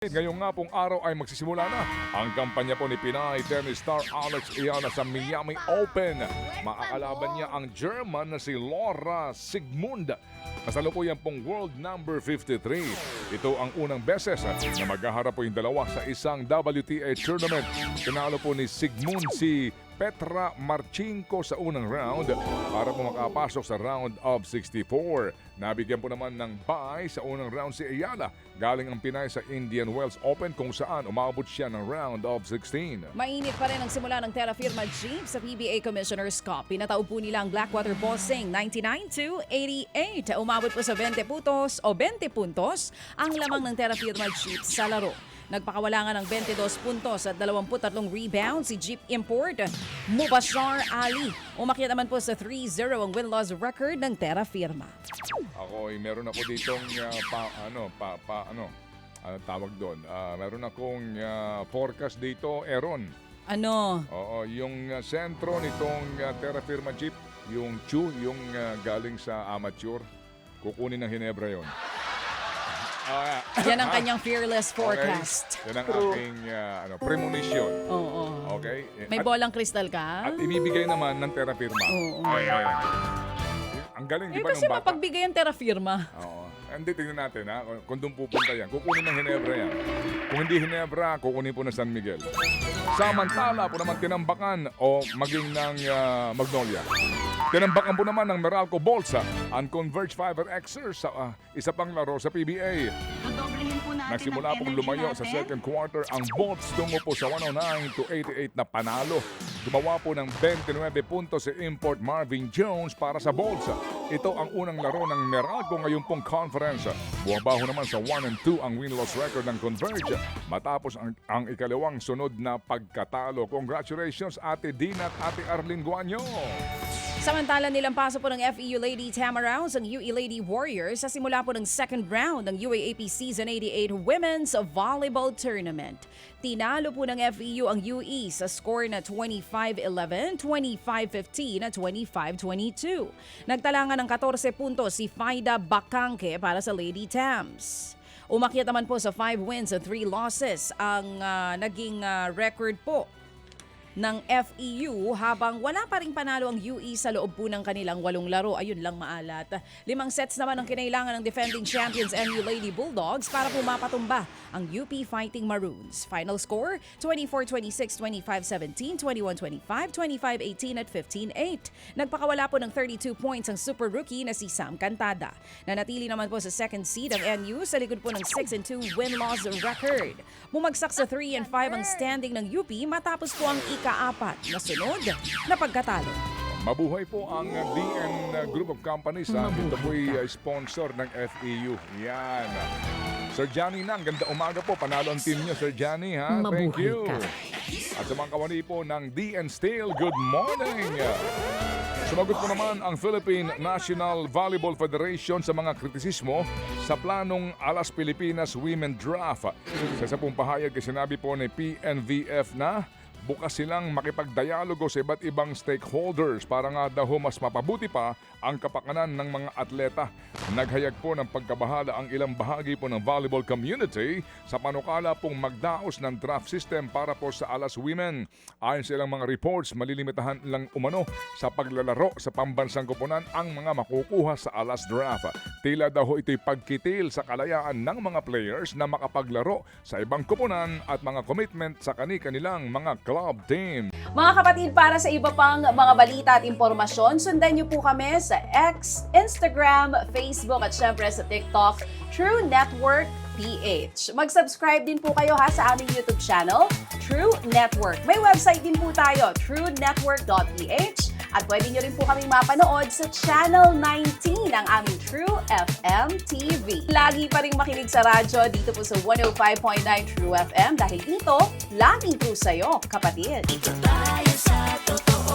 Ngayong nga pong araw ay magsisimula na ang kampanya po ni Pinay tennis star Alex Ayala sa Miami Open. Maakalaban niya ang German na si Laura Siegemund. Kasalukuyan pong world number 53. Ito ang unang beses na maghaharap po yung dalawa sa isang WTA tournament. Tinalo po ni Siegemund si Petra Marchenko sa unang round para po makapasok sa round of 64. Nabigyan po naman ng bye sa unang round si Ayala. Galing ang Pinay sa Indian Wells Open kung saan umabot siya ng round of 16. Mainit pa rin ang simula ng Terra Firma Jeep sa PBA Commissioner's Cup. Pinatao po nila ang Blackwater Bossing 99-88. Umabot po sa 20 puntos ang lamang ng Terra Firma Jeep sa laro. Nagpakawala nga ng 22 puntos at 23 rebounds si Jeep Import Mubashar Ali. Umakyat naman po sa 3-0 ang win-loss record ng Terra Firma. Ako ay meron ako ditong tawag doon. Meron akong forecast dito, Aaron. Ano? Oo, yung sentro nitong Terra Firma Jeep, yung Chu, yung galing sa amateur, kukunin ng Hinebra yon. Yan ang kanyang fearless forecast. Okay. Yan ang aking premonition. Oo. Okay? May bolang kristal ka? At ibibigay naman ng Terra Firma. Oo. Ang galing, di ba, Kasi ng bata? mapagbigay ang Terra Firma. Oo. Hindi, tingnan natin ha. Kung doon pupunta yan, kukunin ng Hinebra yan. Kung hindi Hinebra, kukunin po ng San Miguel. Samantala po naman tinambakan o maging ng Magnolia. Tinambakan po naman ng Meralco Bolsa ang Converge Fiber Xer sa isa pang laro sa PBA. Nagsimula pong lumayo sa second quarter ang Bolts tungo po sa 109-88 na panalo. Gumawa po ng 29 puntos si import Marvin Jones para sa Bolsa. Ito ang unang laro ng Meralco ngayon pong conference. Bumabaho naman sa 1-2 ang win-loss record ng Converge matapos ang ikalawang sunod na pagkatalo. Congratulations Ate Dina at Ate Arlene Guanyo. Samantala nilang paso po ng FEU Lady Tamaraws ang UE Lady Warriors sa simula po ng second round ng UAAP Season 88 Women's Volleyball Tournament. Tinalo po ng FEU ang UE sa score na 25-11, 25-15 at 25-22. Nagtala nga ng 14 puntos si Faida Bacangke para sa Lady Tams. Umakyat naman po sa 5 wins at 3 losses ang naging record po ng FEU habang wala pa ring panalo ang UE sa loob po ng kanilang 8 laro. Ayun lang maalat. 5 sets naman ang kinailangan ng defending champions MU Lady Bulldogs para po mapatumba ang UP Fighting Maroons. Final score, 24-26, 25-17, 21-25, 25-18 at 15-8. Nagpakawala po ng 32 points ang super rookie na si Sam Cantada. Nanatili naman po sa second seed ang NU sa likod po ng 6-2 win-loss record. Bumagsak sa 3-5 ang standing ng UP matapos po ang ika-4 na sunod na pagkatalo. Mabuhay po ang DN Group of Companies. Ito po'y sponsor ng FEU. Yan. Sir Johnny Nang, ganda umaga po. Panalo ang team niyo, Sir Johnny. Ha? Thank you. At sa mga kawani po ng DN Steel, good morning. Sumagot po naman ang Philippine National Volleyball Federation sa mga kritisismo sa planong Alas Pilipinas Women Draft. Sa isa pong pahayag, sinabi po ni PNVF na bukas silang makipagdialogo sa iba't ibang stakeholders para nga daw mas mapabuti pa ang kapakanan ng mga atleta. Naghayag po ng pagkabahala ang ilang bahagi po ng volleyball community sa panukala pong magdaos ng draft system para po sa Alas Women. Ayon sa ilang mga reports, malilimitahan lang umano sa paglalaro sa pambansang koponan ang mga makukuha sa Alas Draft. Tila daw ito'y pagkitil sa kalayaan ng mga players na makapaglaro sa ibang koponan at mga commitment sa kani-kanilang mga club team. Mga kapatid, para sa iba pang mga balita at impormasyon, sundan niyo po kami sa X, Instagram, Facebook at syempre sa TikTok, True Network PH. Mag-subscribe din po kayo sa aming YouTube channel, True Network. May website din po tayo, truenetwork.ph, at pwede nyo rin po kaming mapanood sa Channel 19 ng aming True FM TV. Lagi pa rin makinig sa radyo dito po sa 105.9 True FM dahil dito, laging true sa'yo, kapatid. Dito tayo sa totoo.